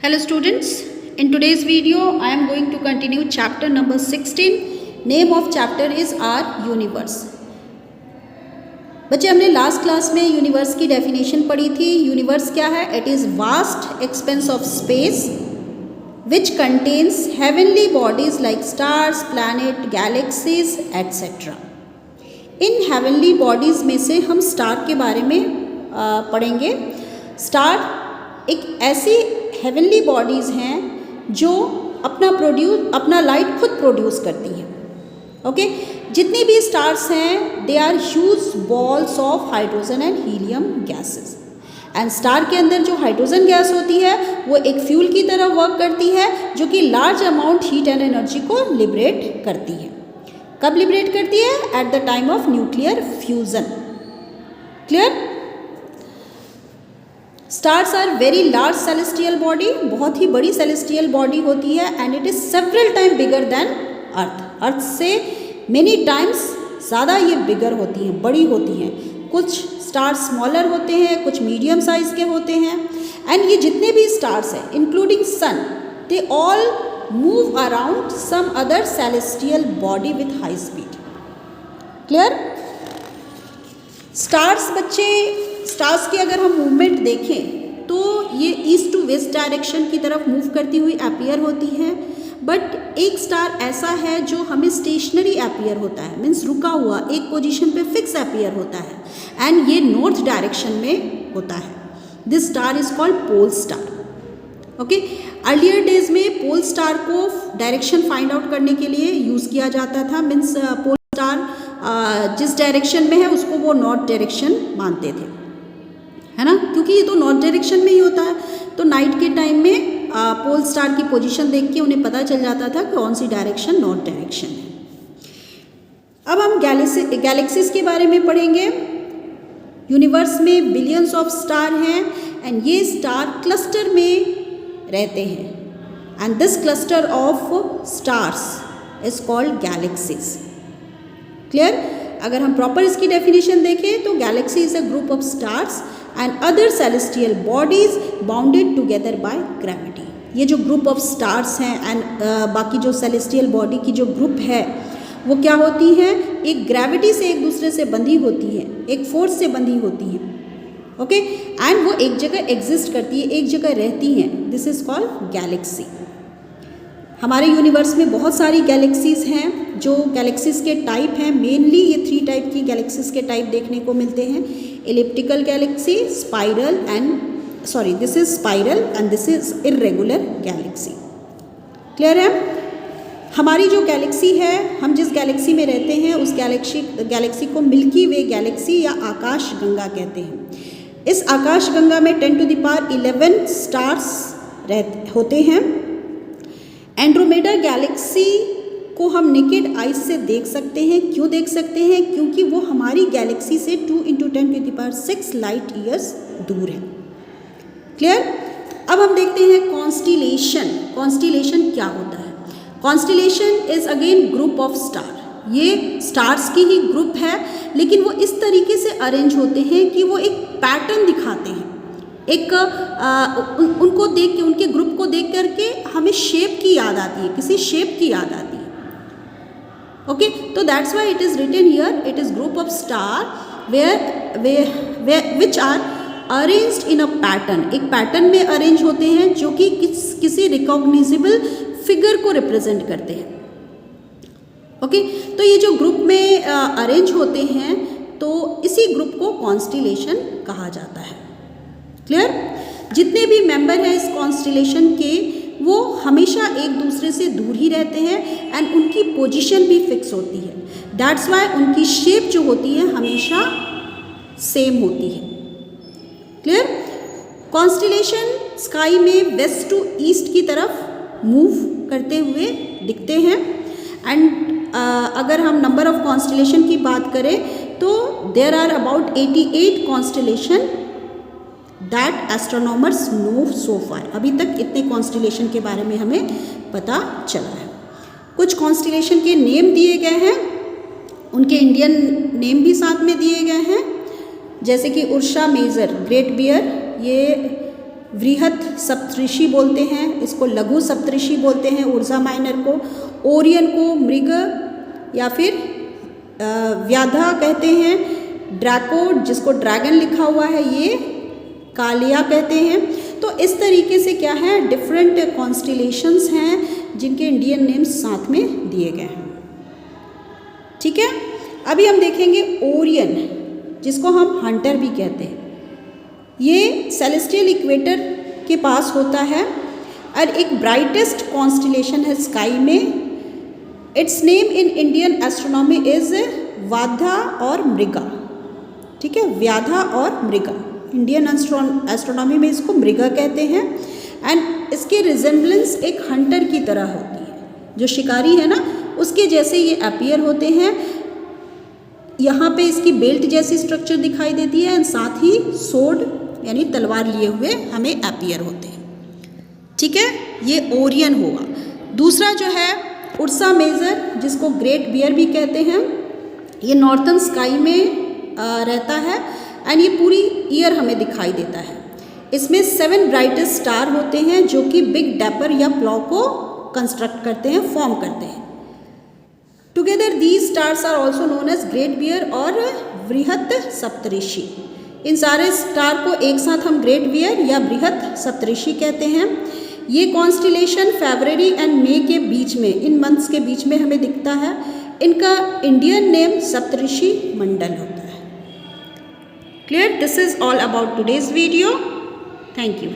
Hello students, in today's video I am going to continue chapter number 16. Name of chapter is our universe. बच्चे हमने last class में universe की definition पढ़ी थी. Universe क्या है? It is vast expense of space which contains heavenly bodies like stars, planet, galaxies etcetera. In heavenly bodies में से हम स्टार के बारे में पढ़ेंगे. स्टार एक ऐसी हेवनली बॉडीज़ हैं जो अपना लाइट खुद प्रोड्यूस करती हैं. ओके, जितनी भी स्टार्स हैं they are huge balls of hydrogen and helium gases. And star के अंदर जो हाइड्रोजन गैस होती है वो एक फ्यूल की तरह वर्क करती है जो कि large amount heat and energy को लिबरेट करती है. कब लिबरेट करती है? At the time of nuclear fusion. Clear? Stars are very large celestial body, बहुत ही बड़ी सेलेस्टियल बॉडी होती है. And it is several time bigger than earth. Earth से मेनी टाइम्स ज़्यादा ये बिगर होती हैं, बड़ी होती हैं. कुछ स्टार्स स्मॉलर होते हैं, कुछ मीडियम साइज़ के होते हैं. एंड ये जितने भी स्टार्स हैं including sun, they all move around some other celestial body with high speed. Clear? Stars बच्चे, स्टार्स की अगर हम मूवमेंट देखें तो ये ईस्ट टू वेस्ट डायरेक्शन की तरफ मूव करती हुई अपीयर होती है. बट एक स्टार ऐसा है जो हमें स्टेशनरी अपीयर होता है, मीन्स रुका हुआ एक पोजीशन पे फिक्स अपीयर होता है. एंड ये नॉर्थ डायरेक्शन में होता है. This star is called pole star. Okay, earlier days में पोल स्टार को डायरेक्शन फाइंड आउट करने के लिए यूज़ किया जाता था. मीन्स पोल स्टार जिस डायरेक्शन में है उसको वो नॉर्थ डायरेक्शन मानते थे, है ना, क्योंकि ये तो नॉर्थ डायरेक्शन में ही होता है. तो नाइट के टाइम में पोल स्टार की पोजीशन देख के उन्हें पता चल जाता था कि कौन सी डायरेक्शन नॉर्थ डायरेक्शन है. अब हम गैलेक्सीज के बारे में पढ़ेंगे. यूनिवर्स में बिलियंस ऑफ स्टार हैं एंड ये स्टार क्लस्टर में रहते हैं. And this cluster of stars is called galaxies. Clear? अगर हम प्रॉपर इसकी डेफिनेशन देखें तो Galaxy is a group of stars and other celestial bodies bounded together by gravity. ये जो ग्रुप ऑफ स्टार्स हैं एंड बाकी जो सेलेस्टियल बॉडी की जो ग्रुप है वो क्या होती हैं? एक ग्रेविटी से एक दूसरे से बंधी होती है, एक फोर्स से बंधी होती है. ओके, एंड वो एक जगह एग्जिस्ट करती है, एक जगह रहती हैं. This is called Galaxy. हमारे यूनिवर्स में बहुत सारी गैलेक्सीज हैं. जो गैलेक्सीज के टाइप हैं, मेनली ये 3 टाइप की गैलेक्सीज के टाइप देखने को मिलते हैं. Elliptical Galaxy, spiral this is spiral and this is irregular Galaxy. Clear है? हमारी जो गैलेक्सी है, हम जिस गैलेक्सी में रहते हैं उस गैलेक्सी को मिल्की वे गैलेक्सी या आकाश गंगा कहते हैं. इस आकाश गंगा में 10 to the power 11 स्टार्स होते हैं. एंड्रोमेडा गैलेक्सी को हम नेकेड आइज से देख सकते हैं. क्यों देख सकते हैं? क्योंकि वो हमारी गैलेक्सी से 2 × 10⁻⁶ लाइट ईयर्स दूर है. क्लियर? अब हम देखते हैं कॉन्स्टिलेशन. कॉन्स्टिलेशन क्या होता है? Constellation is again group of star. ये स्टार्स की ही ग्रुप है, लेकिन वो इस तरीके से अरेंज होते हैं कि वो एक पैटर्न दिखाते हैं. एक उनको देख के, उनके ग्रुप को देख करके हमें शेप की याद आती है, किसी शेप की याद आती है. ओके, तो that's why it is written here, it is group of star where which are arranged in a pattern. एक पैटर्न में अरेंज होते हैं जो कि किसी रिकॉग्निजेबल फिगर को रिप्रेजेंट करते हैं. ओके, तो ये जो ग्रुप में अरेंज होते हैं तो इसी ग्रुप को कॉन्स्टिलेशन कहा जाता है. क्लियर? जितने भी मेंबर हैं इस कॉन्स्टिलेशन के वो हमेशा एक दूसरे से दूर ही रहते हैं एंड उनकी पोजीशन भी फिक्स होती है. दैट्स वाई उनकी शेप जो होती है हमेशा सेम होती है. क्लियर? कॉन्स्टिलेशन स्काई में वेस्ट टू ईस्ट की तरफ मूव करते हुए दिखते हैं. एंड अगर हम नंबर ऑफ कॉन्स्टिलेशन की बात करें तो there are about 88 constellation that astronomers know so far. अभी तक इतने कॉन्स्टिलेशन के बारे में हमें पता चला है. कुछ कॉन्स्टिलेशन के नेम दिए गए हैं, उनके इंडियन नेम भी साथ में दिए गए हैं, जैसे कि उर्सा मेजर, ग्रेट बियर, ये वृहत सप्तऋषि बोलते हैं, इसको लघु सप्तऋषि बोलते हैं, उर्जा माइनर को। ओरियन को मृग या फिर व्याधा कहते हैं। ड्रैको, जिसको ड्रैगन लिखा हुआ है, ये कालिया कहते हैं। तो इस तरीके से क्या है, डिफरेंट कॉन्स्टिलेशंस हैं जिनके इंडियन नेम्स साथ में दिए गए हैं। ठीक है, अभी हम देखेंगे ओरियन, जिसको हम हंटर भी कहते हैं। ये सेलेस्टियल इक्वेटर के पास होता है और एक ब्राइटेस्ट कॉन्स्टिलेशन है स्काई में। Its name in Indian astronomy is Vyadha और मृगा। ठीक है, व्याधा और मृगा, इंडियन एस्ट्रोनॉमी में इसको मृगा कहते हैं। एंड इसकी रिजेम्बलेंस एक हंटर की तरह होती है, जो शिकारी है ना उसके जैसे ये अपीयर होते हैं। यहाँ पे इसकी बेल्ट जैसी स्ट्रक्चर दिखाई देती है एंड साथ ही सोर्ड यानी तलवार लिए हुए हमें अपीयर होते हैं। ठीक है, ये ओरियन होगा। दूसरा जो है उर्सा मेजर, जिसको ग्रेट बियर भी कहते हैं। ये नॉर्थन स्काई में रहता है एंड ये पूरी ईयर हमें दिखाई देता है। इसमें 7 ब्राइटेस्ट स्टार होते हैं जो कि बिग डैपर या प्लॉ को कंस्ट्रक्ट करते हैं, फॉर्म करते हैं। Together these stars are also known as Great Bear और वृहत सप्तऋषि। इन सारे स्टार को एक साथ हम ग्रेट बियर या बृहत सप्तऋषि कहते हैं। ये कॉन्स्टिलेशन फरवरी एंड मई के बीच में, इन मंथ्स के बीच में हमें दिखता है। इनका इंडियन नेम सप्तऋषि मंडल होता है। Clear? This is all about today's video. Thank you.